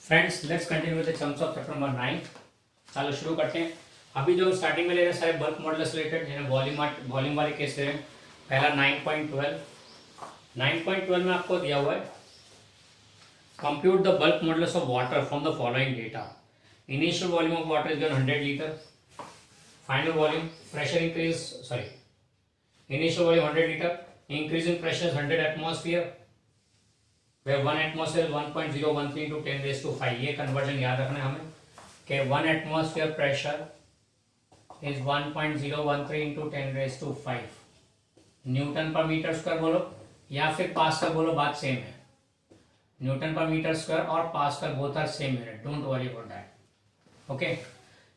Friends let's continue with the sums of chapter number 9। चलो शुरू करते हैं। अभी जो स्टार्टिंग में ले रहे हैं सारे बल्क मॉडल्स रिलेटेड यानी वॉल्यूम वाले केस ले रहे हैं। पहला 9.12 में आपको दिया हुआ है compute the bulk models of water from the following data. Initial volume of water is 100 litre, final volume pressure initial volume 100 litre, increase in pressure 100 atmosphere where 1 atmosphere is 1.013 into 10 raised to 5। ये conversion याद रखना है हमें कि 1 atmosphere pressure is 1.013 into 10 raised to 5 Newton पर metre square बोलो या फिर पास्कल बोलो, बात सेम है। न्यूटन पर मीटर स्क्वायर और पास्कल बोथ आर सेम है, don't worry about that. Okay,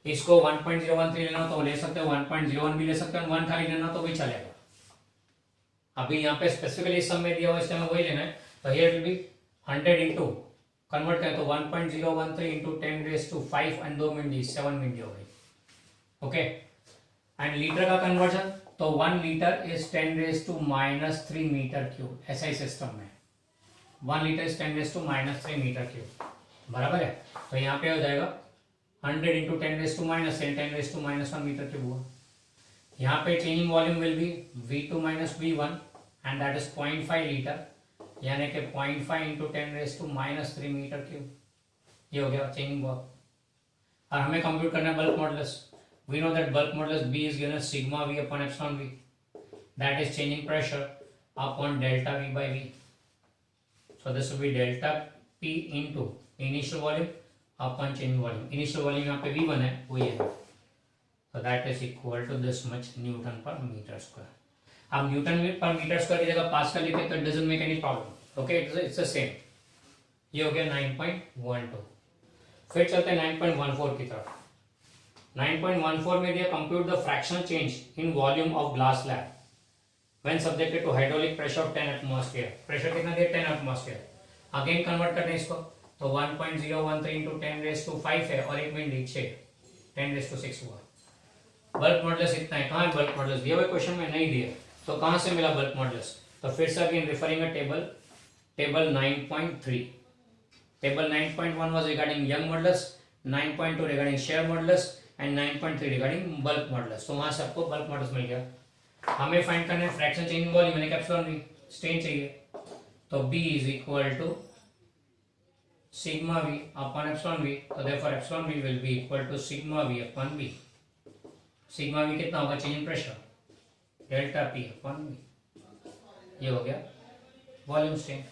इसको 1.013 लेना हो तो ले सकते हो, 1.01 भी ले सकते हो, 1 खाली लेना तो भी चलेगा। अभी यहाँ पे स्पेसिफिकली सम में दिया हुआ इसलिए हमें वही लेना है। तो here will be 100 into convert करें तो 1.013 into 10 raise to 5 and 2 minute 7 minute हो गई। ओके, एंड लीटर का कन्वर्जन तो 1 litre is 10 raise to -3 metre cube. SI system में 1 litre is 10 raise to -3 metre cube, बराबर है। तो यहाँ पे हो जाएगा 100 into 10 raise to -10 10 raise to -1 metre cube हुआ। यहाँ पे changing volume will be V2 - V1 and that is 0.5 litre, यानी कि 0.5 into 10 raise to -3 metre cube. ये हो गया चेंजिंग वर्क। और हमें कंप्यूट करना है bulk modulus. We know that bulk modulus B is given as sigma V upon epsilon V, that is changing pressure upon delta V by V. So this will be delta P into initial volume upon changing volume। initial volume यहाँ पे V1 है, वो ये है, so that is equal to this much Newton per meter square। अब Newton पर metre square की जगह पास्कल लिखे तो it doesn't make any problem. Okay, it's the same. ये हो गया 9.12। फिर चलते हैं 9.14 की तरफ। 9.14 में दिया compute the fractional change in volume of glass slab when subjected to hydraulic pressure of 10 atmosphere. Pressure कितना दिया? 10 एटमॉस्फेयर। अगेन कन्वर्ट करते हैं इसको तो 1.013 इंटू 10 रेज टू 5 है और 1 मिनट 6 10 रेज टू 6 हुआ। बल्क मॉडुलस इतना है। कहाँ है बल्क मॉडुलस? दिया हुआ क्वेश्चन में नहीं दिया, तो कहां से मिला बल्क मॉडुलस? तो फिर से again referring table 9.3। Table 9.1 was regarding young modulus, 9.2 regarding share modulus and 9.3 regarding bulk modulus. तो वहां से आपको बल्क मॉडुलस मिल गया। हमें फाइंड करना है फ्रैक्शन चेंजिंग वॉल्यूम यानी एप्सिलॉन V, स्ट्रेन चाहिए। तो B is equal to sigma V upon epsilon V, तो therefore epsilon V will be equal to sigma V upon B। Sigma V कितना होगा? Change in pressure delta P upon V। ये हो गया volume strain.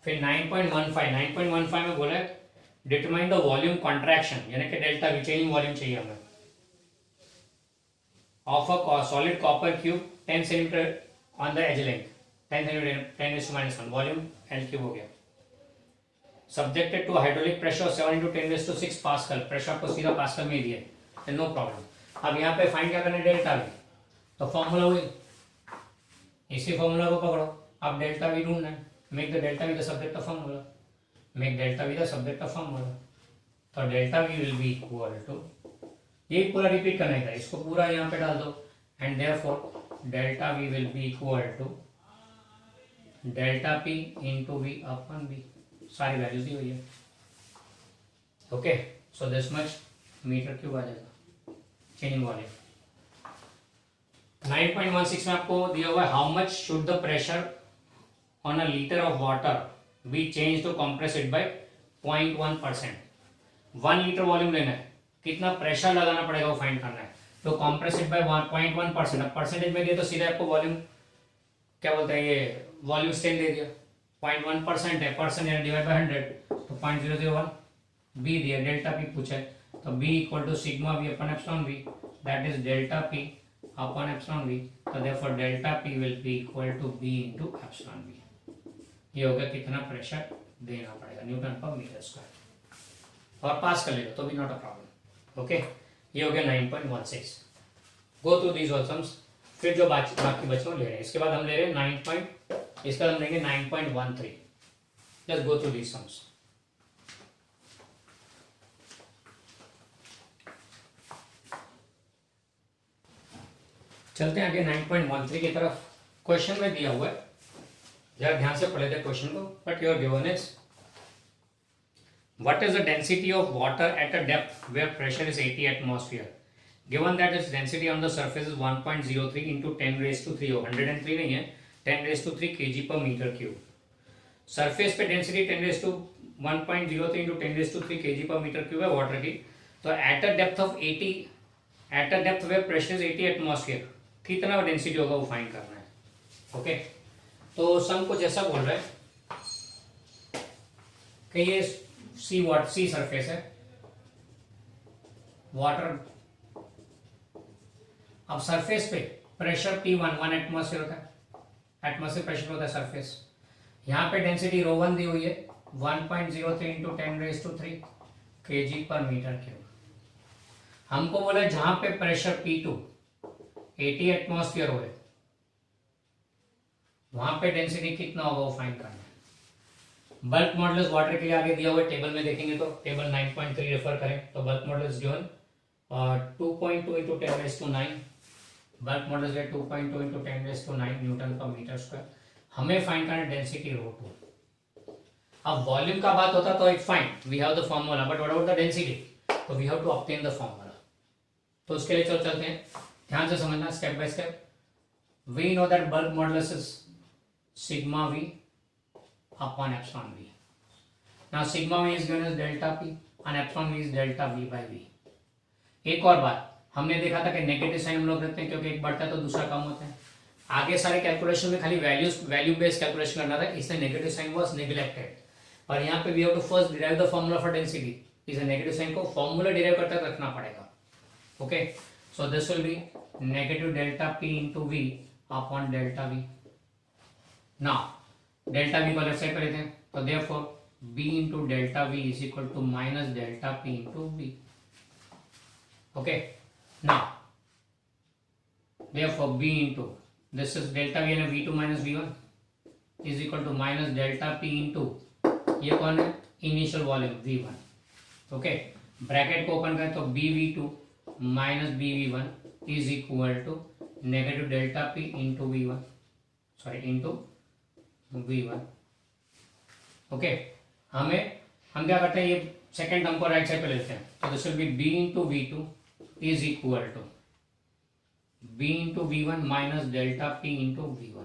फिर 9.15 में बोला determine the volume contraction यानी कि डेल्टा V, चेंजिंग वॉल्यूम चाहिए हमें of a solid copper cube 10 centimetre on the edge length 10 centimetre 10⁻⁻⁻⁻, volume L cube हो गया। Subjected to hydraulic pressure 7 into 10⁻⁶ pascal. Pressure आपको सीधा पास्कल में ही दिया है, नो प्रॉब्लम। अब यहाँ पे फाइंड क्या करना है? Delta V। तो फॉर्मूला हुई, इसी फॉर्मूला को पकड़ो। अब डेल्टा V ढूंढना है। Make the delta V the subject of formula, make delta V the subject of formula. तो delta V will be equal to, ये पूरा रिपीट करना है, इसको पूरा यहाँ पे डाल दो and therefore delta V will be equal to delta P into V upon B। सारी वैल्यूज दी हुई है। Okay, so this much metre cube आ जाएगा चेंजिंग वॉल्यूम। 9.16 में आपको दिया हुआ है how much should the pressure on a litre of water be change to compress it by 0.1%। 1 litre volume लेना है, कितना प्रेशर लगाना पड़ेगा वो फाइंड करना है। तो कंप्रेस इट बाय 0.1%। अब परसेंटेज में दिया तो सीधे आपको वॉल्यूम क्या बोलते हैं, ये वॉल्यूम स्ट्रेन दे दिया। 0.1% है, परसेंट है डिवाइड बाय 100 तो 0.001। बी दिया, डेल्टा P पूछा है तो B equal to sigma V upon epsilon V, that is delta P upon epsilon V। तो therefore delta P will be equal to B into epsilon V। ये हो गया कितना प्रेशर देना पड़ेगा न्यूटन पर मीटर स्क्वायर। और पास कर लेगा तो भी नॉट अ प्रॉब्लम। ओके, ये हो गया 9.16। गो थ्रू दीस ऑल सम्स। फिर जो बाकी बच्चों ले रहे हैं, इसके बाद हम ले रहे हैं 9. इसका हम लेंगे 9.13। जस्ट गो थ्रू दीस सम्स। चलते हैं आगे 9.13 की तरफ। क्वेश्चन में दिया हुआ है, जरा ध्यान से पढ़े थे क्वेश्चन को, but your given is what is the density of water at a depth where pressure is 80 atmosphere? Given that its density on the surface is 1.03 into 10 raised to 3, 103 नहीं है, 10 raised to 3 kg per meter cube. Surface पे density 10 raise to 1.03 into 10 raise to 3 kg per meter cube है water की. तो at a depth of 80, at a depth where pressure is 80 atmosphere, कितना density होगा वो find करना है. Okay, तो सम कुछ ऐसा बोल रहा है कि ये सी सरफेस है, वाटर. अब सरफेस पे प्रेशर P1 1 एटमॉस्फेयर होता है, एटमॉस्फेयर प्रेशर होता है सरफेस. यहाँ पे डेंसिटी ρ1 दी हुई है 1.03 into 10 raised to 3 kg per meter cube. हमको बोला जहां पे प्रेशर P2 80 एटमॉस्फेयर हो वहां पे डेंसिटी कितना होगा वो फाइंड करना है. बल्क मॉडुलस वाटर के लिए आगे दिया हुआ टेबल में देखेंगे तो टेबल 9.3 रेफर करें तो bulk modulus given 2.2 into 10 raised to 9. Bulk modulus है 2.2 into 10 raised to 9 न्यूटन पर मीटर स्क्वायर. हमें फाइंड करना है डेंसिटी ρ2. अब वॉल्यूम का बात होता तो it fine, we have the formula, but what about the density, तो we have to obtain the formula. तो उसके लिए चलो चलते हैं, ध्यान से समझना step by step. We know that bulk modulus is sigma v upon epsilon v. Now sigma v is given as delta p and epsilon v is delta v by v. एक और बात हमने देखा था कि नेगेटिव साइन हम लोग रखते हैं क्योंकि एक बढ़ता है तो दूसरा कम होता है. आगे सारे कैलकुलेशन में खाली वैल्यू बेस्ड कैलकुलेशन करना था, इसलिए नेगेटिव साइन वाज नेग्लेक्टेड. और यहाँ पे we have to first derive the formula for density. इस नेगेटिव साइन को फॉर्मूला डिराइव करते हुए रखना पड़ेगा. Okay, so this will be negative delta P into V upon delta V. Now delta V को लेफ्ट साइड पर लेते हैं तो therefore B into delta V is equal to minus delta P into V. Okay, now therefore B into this is delta v and v2 minus v1 is equal to minus delta p into ये कौन है initial volume v1. Okay, bracket को open करें तो bv2 minus bv1 is equal to negative delta p into v1, sorry into v1. Okay, हम क्या करते हैं, ये सेकेंड टर्म को राइट साइड पे लेते हैं तो this will be b into v2 is equal to b into V one minus delta p into V one.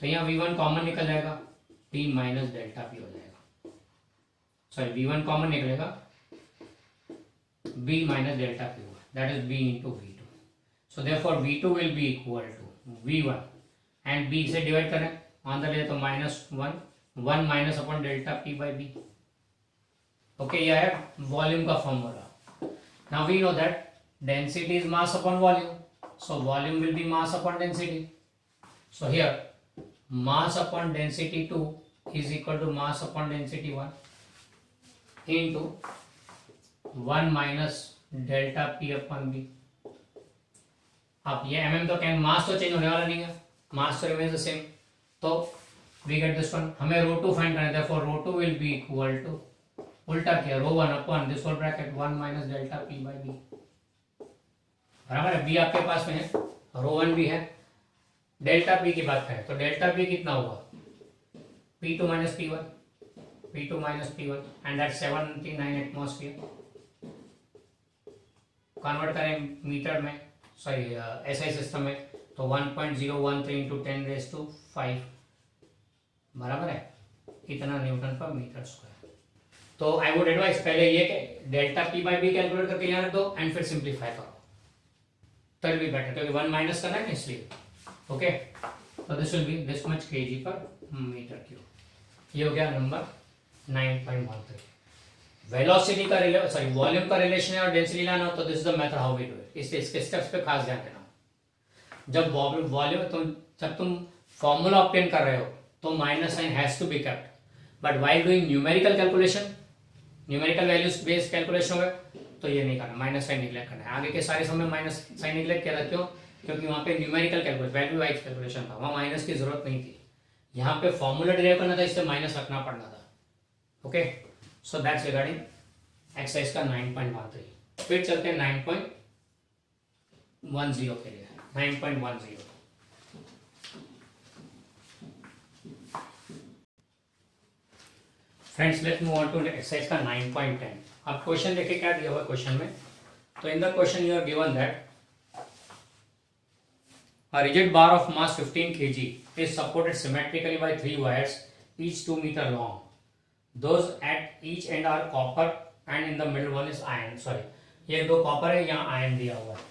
तो यहाँ v1 कॉमन निकल जाएगा, p माइनस डेल्टा p हो जाएगा. सॉरी v1 कॉमन निकलेगा, b माइनस डेल्टा p होगा, that is b into V two. So therefore v2 will be equal to v1 and b से divide करें ऑन द ले तो minus 1 minus upon delta p by b. ओके, यह है volume का formula. Now we know that density is mass upon volume. So volume will be mass upon density. So here mass upon density 2 is equal to mass upon density 1 into 1 minus delta p upon b. अब ये mm तो क्या, मास तो change होने वाला नहीं है, मास तो रिमेन्स द सेम. तो वी गेट दिस वन. हमें ρ2 फाइंड करना है, therefore ρ2 will be equal to उल्टा किया ρ1 upon this whole bracket 1 minus delta p by b. बराबर है, बी आपके पास में है, ρ1 भी है. डेल्टा पी की बात करें तो डेल्टा पी कितना होगा P2 minus P1 and that 79 atmosphere. Convert करें मीटर में, सॉरी एसआई सिस्टम में तो 1.013 इंटू 10 रेज टू 5 बराबर है इतना न्यूटन पर मीटर स्क्वायर. तो आई वुड एडवाइस पहले ये delta P by B calculate करके यहाँ रख दो एंड फिर सिंप्लीफाई करो, तब भी बेटर, क्योंकि 1 माइनस करना है ना इसलिए. ओके, तो this will be this much kg per metre cube. ये हो गया नंबर 9.13. वेलोसिटी का सॉरी वॉल्यूम का रिलेशन है और डेंसिटी लाना हो तो this is the method how we do it. इसके स्टेप्स पे खास ध्यान देना. जब वॉल्यूम जब तुम फॉर्मूला ऑब्टेन कर रहे हो तो minus sign has to be kept, but while doing numerical calculation, numerical values based calculation होगा तो ये नहीं करना, माइनस साइन निगलेक्ट करना है. आगे के सारे समय माइनस साइन निगलेक्ट किया था, क्यों? क्योंकि वहां पे numerical calculation, value wise calculation था, वहां माइनस की जरूरत नहीं थी. यहाँ पे फॉर्मूला डिराइव करना था, इससे माइनस रखना पड़ना था. Okay, so that's regarding exercise का 9.13. फिर चलते हैं 9.10 के लिए. 9.10 friends let's move on to exercise का 9.10. अब क्वेश्चन देखिए क्या दिया हुआ क्वेश्चन में. तो in the question you are given that a rigid bar of mass 15 kg is supported symmetrically by 3 wires each 2 meter long. Those at each end are copper and in the middle one is iron. Sorry, ये दो copper है, यहाँ ion दिया हुआ है,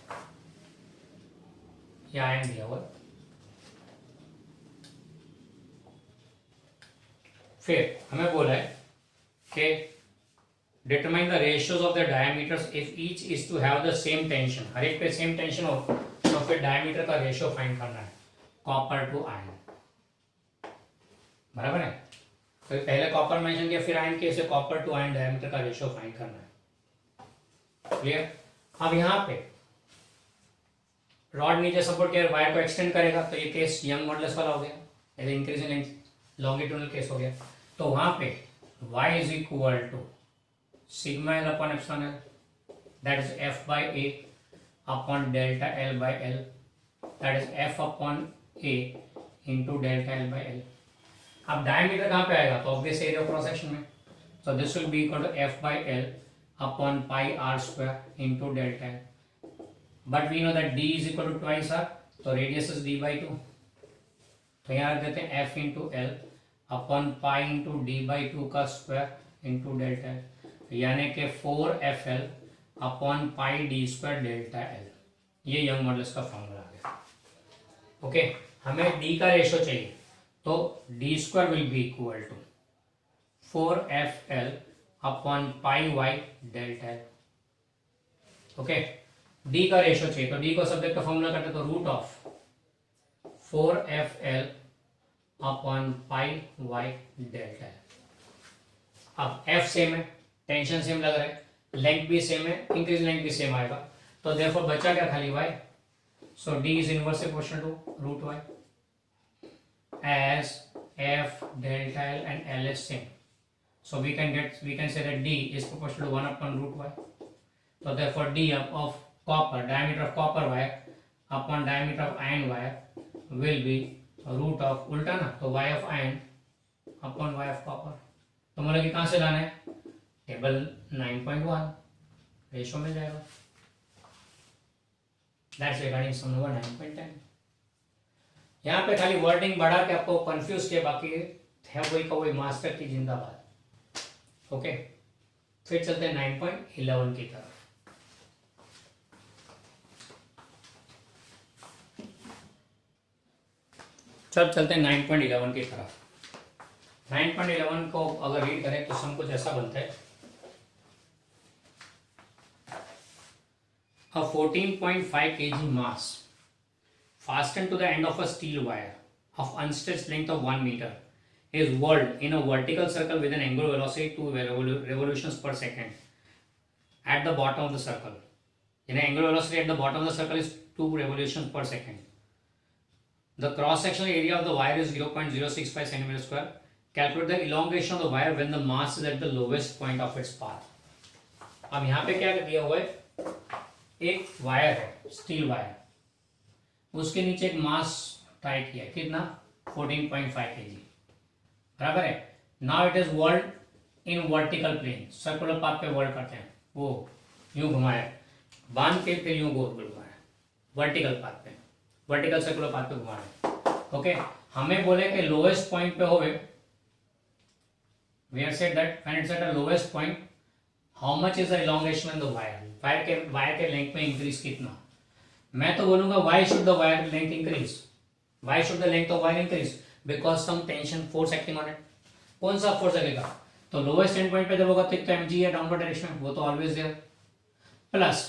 ये ion दिया हुआ है. फिर हमें बोला है कि determine the ratios of the diameters if each is to have the same tension. हर एक पे सेम टेंशन हो तो फिर डायमीटर का रेशियो फाइंड करना है कॉपर टू आयन. बराबर है. तो पहले कॉपर मेंशन किया, फिर आयन किया, कॉपर टू आयन डायमीटर का रेशियो फाइंड करना है. क्लियर. अब यहाँ पे रॉड नीचे सपोर्ट किया, वायर को एक्सटेंड करेगा तो ये केस यंग मॉडुलस वाला हो गया, increase in length longitudinal case हो गया. तो वहां पे y is equal to sigma L upon epsilon L, that is f by a upon delta l by l, that is f upon a into delta l by l. अब diameter कहाँ पे आएगा? तो ऑब्वियस एरिया क्रॉस सेक्शन में. So this will be equal to f by l upon pi r square into delta l. But we know that d is equal to twice r, तो radius is d by 2. तो यहाँ रख देते हैं f into L upon pi into D by 2 का square into delta L, यानी कि 4FL upon pi D square delta L. ये यंग मॉडुलस का फॉर्मूला आ गया. ओके, हमें डी का रेशियो चाहिए, तो D square will be equal to 4FL upon pi Y delta L. Okay, D का रेशियो चाहिए, तो डी को सब्जेक्ट का फॉर्मूला करते तो root of 4FL upon pi Y delta L. अब F सेम है, टेंशन सेम लग रहा है, लेंथ भी सेम है, इंक्रीज लेंथ भी सेम आएगा, तो देयरफॉर बचा क्या? खाली y. So d is inverse proportional to root y as f delta l and l is same. So we can say that d is proportional to 1 upon root y. So therefore d of copper, diameter of copper wire upon diameter of iron wire will be root of उल्टा ना, तो y of iron upon y of copper. तो मतलब कि कहां से लाना है? टेबल 9.1 रेशियो मिल जाएगा. That's regarding some number 9.10. यहाँ पे खाली वर्डिंग बढ़ा के आपको कंफ्यूज किया, बाकी है वही का वही, मास्टर की जिंदाबाद. ओके, फिर चलते हैं 9.11 की तरफ. सब चलते हैं 9.11 की तरफ. 9.11 को अगर रीड करें तो सम कुछ ऐसा बनता है. A 14.5 kg mass fastened to the end of a steel wire of unstretched length of 1 meter is whirled in a vertical circle with an angular velocity 2 revolutions per second at the bottom of the circle. In angular velocity at the bottom of the circle is 2 revolutions per second. The cross-sectional area of the wire is 0.065 centimeter square. Calculate the elongation of the wire when the mass is at the lowest point of its path. अब यहाँ पे क्या दिया हुआ है? एक wire है, steel wire, उसके नीचे एक मास टाई किया है, कितना? 14.5 kg. बराबर है. Now it is whirled in vertical plane, circular path पे वर्ल्ड करते हैं, वो यूं घुमाया, बांध के फिर यूं गोल घुमाया, वर्टिकल पाथ पे, वर्टिकल सर्कुलर पाथ पे घुमाना. ओके, हमें बोले कि लोएस्ट पॉइंट पे होवे, we are said that when it's at the lowest point how much is the elongation in the wire. Wire के लेंथ में इंक्रीज कितना? मैं तो बोलूंगा why should the wire length increase, why should the length of wire increase? Because some tension force acting on it. कौन सा force लगेगा? तो लोएस्ट एंड पॉइंट पे जब होगा तो mg है डाउनवर्ड डायरेक्शन में, वो तो always there. Plus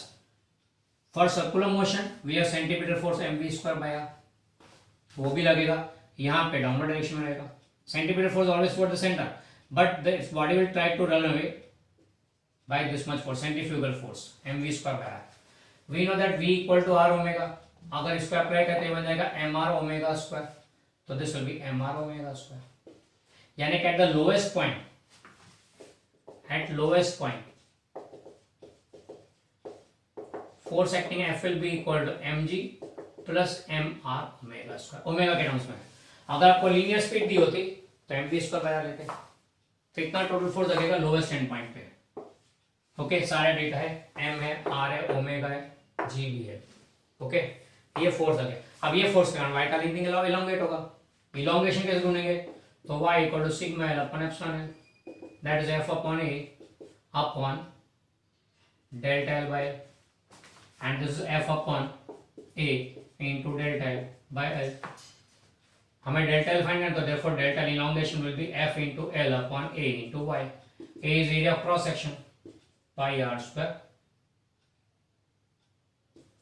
for circular motion we are centimetre force mv square by r, वो भी लगेगा. यहाँ पे डाउनवर्ड डायरेक्शन में रहेगा. Centimetre force always toward the centre, but the body will try to run away by this much force, centrifugal force mv square by r. We know that v equal to r omega. अगर इसको apply करते हैं बन जाएगा mr omega square. तो this will be mr omega square. यानी कि at the lowest point, force acting F will be equal to mg plus mr omega square. Omega के टर्म्स में. अगर आपको लीनियर स्पीड दी होती तो mv स्क्वायर बाय r लेते. तो इतना टोटल फोर्स लगेगा लोएस्ट एंड पॉइंट पे। ओके, सारे डेटा है, एम है, आर है, ओमेगा है, जी भी है। ओके, ये फोर्स लगे। अब ये फोर्स के कारण वाई का लिंकिंग इलोंगेट होगा। इलोंगेशन कैसे ढूंढेंगे? तो Y equal to sigma L upon epsilon L, that is F upon A upon delta L by L, and this is F upon A into delta L by L. हमें delta L find करना, तो therefore delta L elongation will be F into L upon A into Y. A is area of cross section, pi R square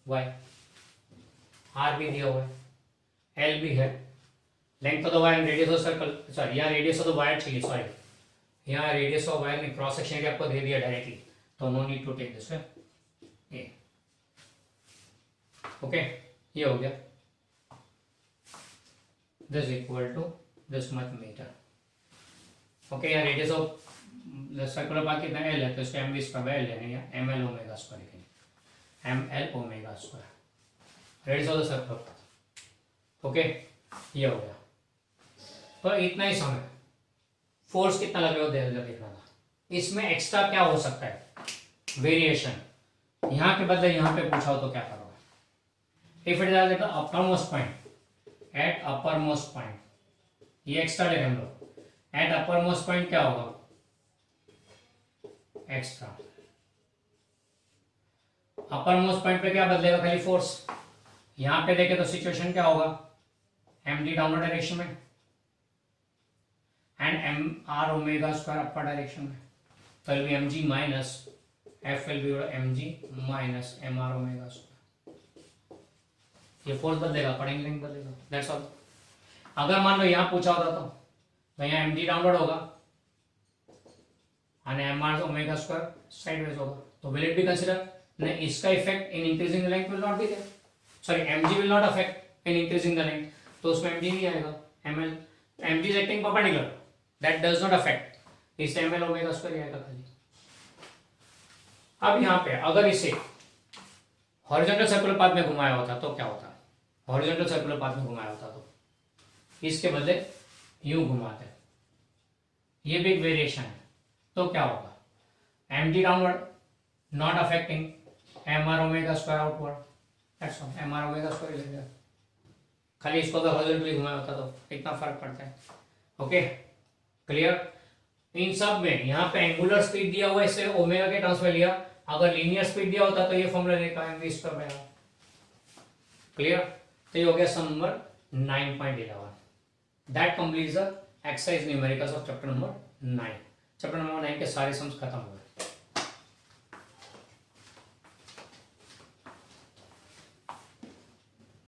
Y. R भी दिया हुआ है, L भी है, length of the wire, radius of circle, sorry यहाँ radius of the wire चाहिए, sorry यहाँ radius of wire नहीं, क्रॉस सेक्शन एरिया आपको दे दिया डायरेक्टली, तो no need to take this way. Okay, ये हो गया, this equal to this much metre. Okay, यहाँ रेडियस ऑफ सर्कुलर पाथ कितना एल है, तो इसको एम बी स्क्वायर एल लेंगे, या एम एल ओमेगा स्क्वायर लिखेंगे, M L omega square radius of the circular path. Okay, ये हो गया। तो इतना ही समय फोर्स कितना लगेगा देखना था। इसमें एक्स्ट्रा क्या हो सकता है, वेरिएशन। यहाँ के बदले यहाँ पे पूछा हो तो क्या करोगे? If it is at the upper most point, at upper most point, ये एक्स्ट्रा ले हम लोग। एट अपर मोस्ट पॉइंट क्या होगा? एक्स्ट्रा। अपर मोस्ट पॉइंट पे क्या बदलेगा? खाली फोर्स। यहां पे देखे तो सिचुएशन क्या होगा? एम डी डाउनवर्ड डायरेक्शन में and M R omega square upper direction में, तो will be M G minus F will be M G minus M R omega square. ये फोर्स बदलेगा, पढ़ेंगे नहीं बदलेगा, दैट्स ऑल। अगर मान लो यहां पूछा होता तो यहाँ एम डी डाउनवर्ड होगा and mr omega square sideways होगा, तो will it be considered? नहीं, इसका effect in increasing the length will not be there, sorry mg will not affect in increasing the length, तो उसमें mg नहीं आएगा, ml, mg is acting perpendicular, that does not affect, इस ml omega square ही आएगा खाली। अब यहाँ पे अगर इसे हॉरिजॉन्टल सर्कुलर पाथ में घुमाया होता तो क्या होता? हॉरिजॉन्टल सर्कुलर पाथ में घुमाया होता तो इसके बदले यूं घुमाते, ये भी एक वेरिएशन है, तो क्या होगा? M G downward not affecting M R omega square outward, that's all, M R omega square लगेगा। खाली इसको अगर हॉरिजॉन्टली घुमाया होता तो इतना फर्क पड़ता है। Okay, clear? इन सब में यहाँ पे एंगुलर स्पीड दिया हुआ है, इससे ओमेगा के टर्म्स में लिया, अगर लीनियर स्पीड दिया होता तो ये फॉर्मूला देखा एम वी स्क्वायर में। क्लियर? तो ये हो गया sum number 9.11। That completes the exercise numericals of chapter number 9। Chapter number 9 के सारे सम्स खत्म हुए।